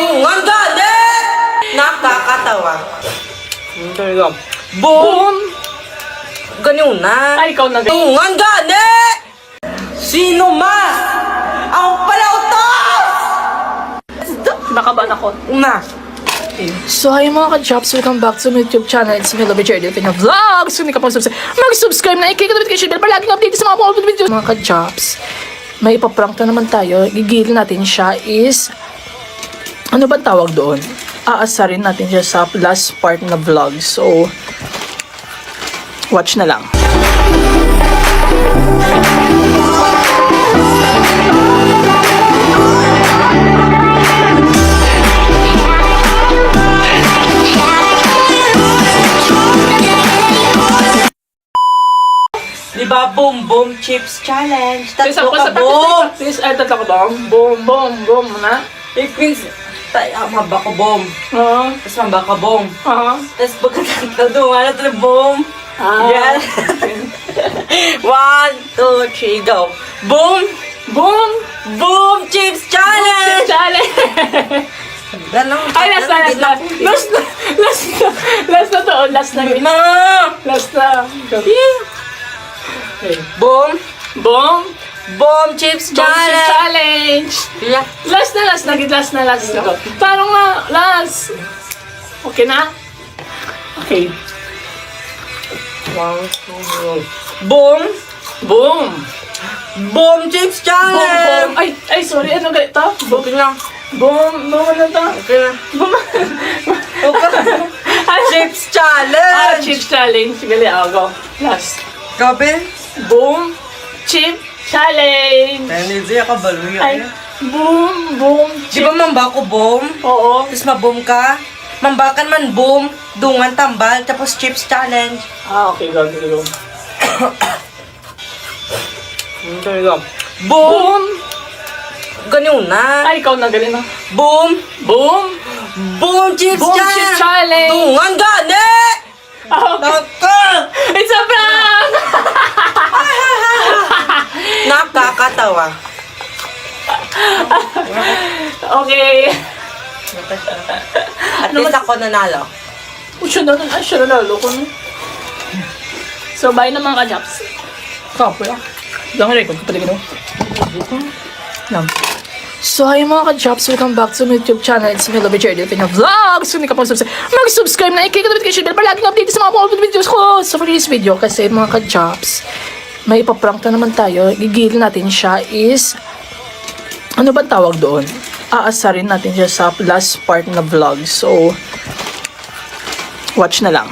Dungan gani! Nakakatawa. Talaga. Boom! Ganyan na. Ay, ikaw na ganyan. Dungan gani! Sino mas? Ako pala utos! Nakaban ako. Una. So, hi mga ka-jobs, welcome back to my YouTube channel. It's me, Lovey Jerry, Filipino Vlogs. Kung hindi ka pa mag-subscribe na, i-click ang notification bell para laging update sa mga upload videos. Mga ka-jobs, may ipaprank na naman tayo. Gigilin natin siya is, ano ba tawag doon? Aasarin natin siya sa last part na vlog. So, watch na lang. Diba, boom, boom, chips challenge. Please, Tatlo ka, boom! Please, ay, tatlo ka boom. Boom, boom, boom, na. It means, maba ko, boom. Oo. Tapos maba ka, boom. Oo. Tapos pagkatatlo, doon, ano ito, boom. Yan. 1, 2, 3, go. Boom! Boom! Boom! Chips challenge! Challenge! Ganun. Ay, last na. Last na to. Last na. Ma! Last na. Okay. Boom! Boom! Boom! Chips challenge! Challenge! Yeah. Last na. Last na. Parang na. Last. Okay na? Okay. 1, 2, boom! Boom! Boom! Chips challenge! Boom! Ay, sorry. Ano ganito? Boom. Okay lang. Boom! Boom na to? Okay lang. Boom! Chips challenge! Chip challenge. Gali ako. Last. Gabi? Boom! Chip challenge! Hindi siya kabaluya. Ay, boom! Boom! Di ba mamba ko boom? Oo. Tapos maboom ka? Mambakan man boom, dungan tambal, tapos chips challenge. Okay, go. Talaga. Boom! Ganyan na. Ay, ikaw na galing na. Boom! Boom! Boom! Chips Boom! challenge! Chip challenge! Dungan gani! Naka! It's a prank! Nakakatawa. Okay. At least ako nanalo. Siya nalalo ko na. So, bye na mga ka-jobs. Kapo yan. Lang record ko pala gano'n. Lang. So, hi mga ka-jobs, welcome back to my YouTube channel. It's me, Lovey Jerry, Filipino Vlogs. Kung hindi ka pa mag-subscribe na, i-click ang notification bell para laging update sa mga upload videos ko. So, for this video, kasi mga ka-jobs, may ipaprank na naman tayo. Gigilin natin siya is, ano ba tawag doon? Aasarin natin siya sa last part na vlog. So, watch na lang.